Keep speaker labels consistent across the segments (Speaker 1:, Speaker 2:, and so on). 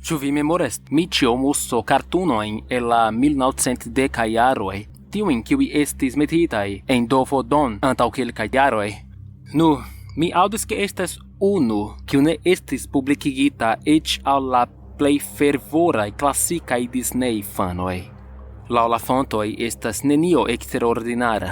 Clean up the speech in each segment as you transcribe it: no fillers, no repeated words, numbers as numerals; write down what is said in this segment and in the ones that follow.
Speaker 1: Ĉu vi memoras Miĉjo muso kartunojn el la 1910-kaj jaroj, tiujn kiuj estis metitaj en DVD antaŭ kelkaj jaroj? Nu, mi aŭdis ke estas unu, kiu ne estis publikigita eĉ al la plej fervoraj klasikaj Disney-fanoj. Laŭ la fontoj estas nenio eksterordinara,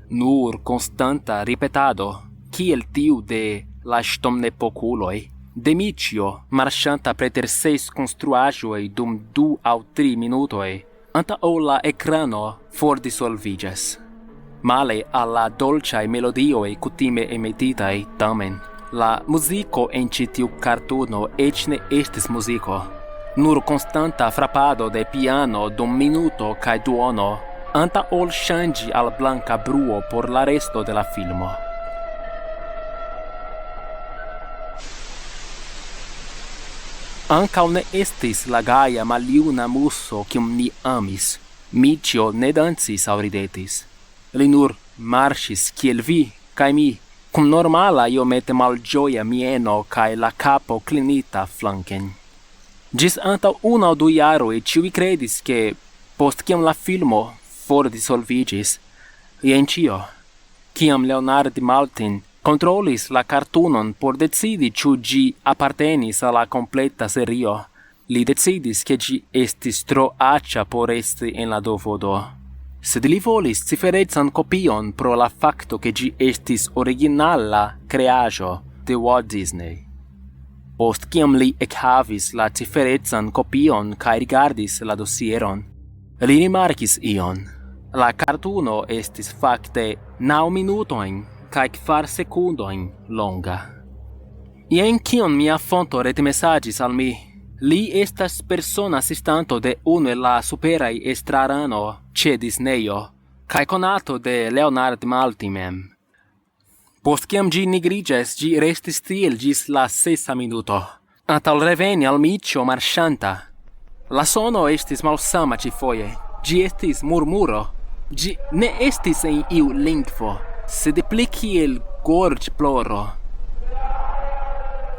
Speaker 1: nur konstanta ripetado, kiel tiu de la ŝtonnepokuloj, de Miĉjo marŝanta preter 6 konstruaĵoj dum 2 aŭ 3 minutoj, antaŭ la ekrano fordisolviĝas. Male al la dolĉaj melodioj kutime emetitaj, tamen, la muziko en ĉi tiu kartuno eĉ ne estis muziko, nur konstanta frapado de piano dum minuto kaj duono, antaŭ ol ŝanĝi al blanka bruo por la resto de la filmo. Ankaŭ ne estis la gaja maljuna muso kiun ni amis. Miĉjo ne dancis aŭ ridetis. Li nur marŝis kiel vi kaj mi, kun normala iomete malĝoja mieno kaj la kapo klinita flanken. Ĝis antaŭ 1 aŭ 2 jaroj ĉiuj kredis ke, post kiam la filmo fordisolviĝis, jen ĉio. Kiam Leonard Maltin kontrolis la kartunon por decidi ĉu ĝi apartenis al la kompleta serio, li decidis ke ĝi estis tro aĉa por esti en la DVD. Sed li volis ciferecan kopion pro la fakto ke ĝi estis originala kreaĵo de Walt Disney. Post kiam li ekhavis la ciferecan kopion kaj rigardis la dosieron, li rimarkis ion. La kartuno estis fakte 9 minutojn kaj 4 sekundojn longa. Jen kion mia fonto retmesaĝis al mi. Li estas persona asistanto de unu el la superaj estrarano ĉe Disneyo, kaj konato de Leonard Maltin mem. Post kiam ĝi nigriĝas, ĝi restis tiel ĝis la 6. minuto, antaŭ reveni al Miĉjo marŝanta. La sono estis malsama ĉifoje. Ĝi estis murmuro. Ĝi ne estis en iu lingvo, sed pli kiel gorĝploro.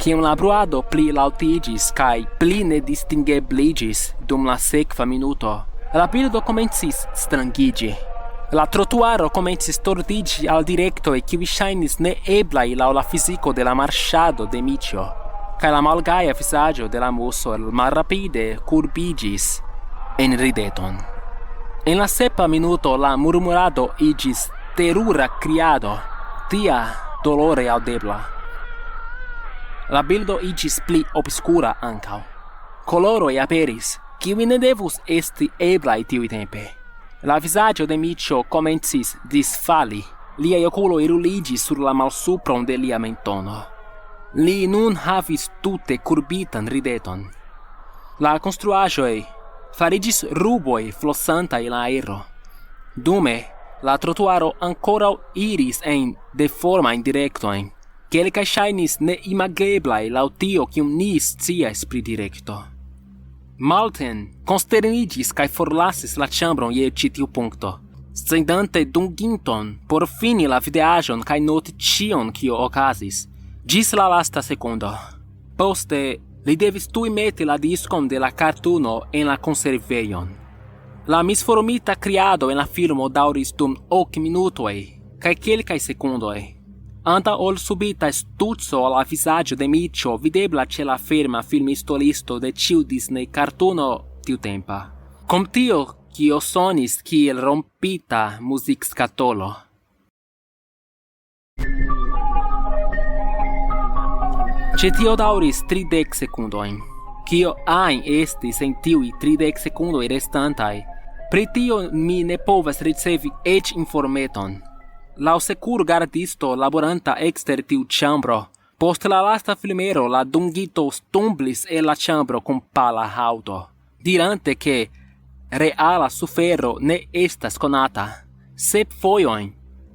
Speaker 1: Kiam la bruado pli laŭtiĝis kaj pli nedistingebliĝis dum la sekva minuto, la bildo komencis strangiĝi. La trotuaro komencis tordiĝi al direktoj kiuj ŝajnis neeblaj laŭ la fiziko de la marŝado de Miĉjo, kaj la malgaja vizaĝo de la muso malrapide kurbiĝis en rideton. En la 7. minuto la murmurado iĝis terura kriado, tia dolore aŭdebla. La bildo iĝis pli obskura ankaŭ. Koloroj aperis, kiuj ne devus esti eblaj tiutempe. La vizaĝo de Miĉjo komencis disfali, liaj okuloj ruliĝis sur la malsupron de lia mentono. Li nun havis tute kurbitan rideton. La konstruaĵoj fariĝis ruboj flosantaj en la aero. Dume, la trotuaro ankoraŭ iris en deformajn direktojn. Kelkaj ŝajnis neimageblaj laŭ tio kiun ni scias pri direkto. Maltin konsterniĝis kaj forlasis la ĉambron je ĉi tiu punkto, sendante dunginton por fini la videaĵon kaj noti ĉion kio okazis, ĝis la lasta sekundo. Poste li devis tuj meti la diskon de la kartuno en la konservejon. La misformita kriado en la filmo daŭris dum 8 minutoj kaj kelkaj sekundoj. Antaŭ ol subita stuco al la vizaĝo de Miĉjo videbla ĉe la ferma filmistolisto de ĉiu Disney kartuno tiutempa. Kom tio, kio sonis kiel rompita muzikskatolo. Ĉe tio daŭris 30 sekundojn. Kio ajn estis en tiuj 30 sekundoj restantaj, pri tio mi ne povas ricevi eĉ informeton. Laŭ sekurgardisto laboranta ekster tiu ĉambro, post la lasta filmero la dungito stumblis el la ĉambro kun pala haŭto, dirante ke reala sufero ne estas konata. 7 fojojn,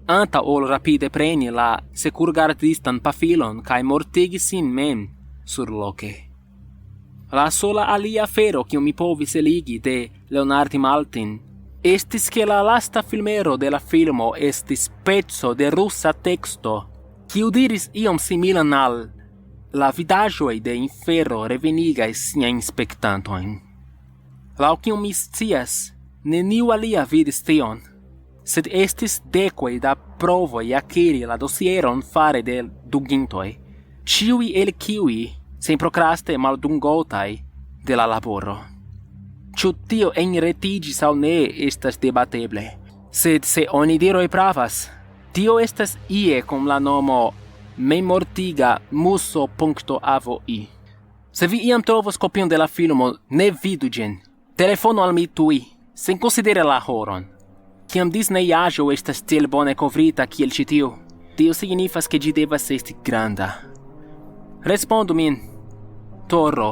Speaker 1: antaŭ ol rapide preni la sekurgardistan pafilon kaj mortigi sin mem surloke. La sola alia afero kiu mi povis eligi de Leonard Maltin estis ke la lasta filmero de la filmo estis peco de rusa teksto, kiu diris iom similan al La vidaĵoj de infero revenigas siajn spektantojn. Laŭ kiu mi scias, neniu alia vidis tion, sed estis dekoj da provoj akiri la dosieron fare de dungintoj, ĉiuj el kiuj senprokraste maldungotaj de la laboro. Ĉu tio enretiĝis aŭ ne estas debateble, sed se onidiroj pravas, tio estas ie kun la nomo memortiga muso.avo.i. Se vi iam trovos kopion de la filmo, ne vidu ĝin. Telefonu al mi tuj, sen konsideri la horon. Kiam disneyaĵo estas tiel bone kovrita kiel ĉi tiu, tio signifas ke ĝi devas esti granda. Respondu min, Toro.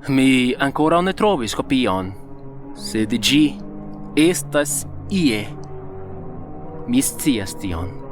Speaker 1: Mi ankoraŭ ne trovis kopion, sed ĝi estas ie. Mi scias tion.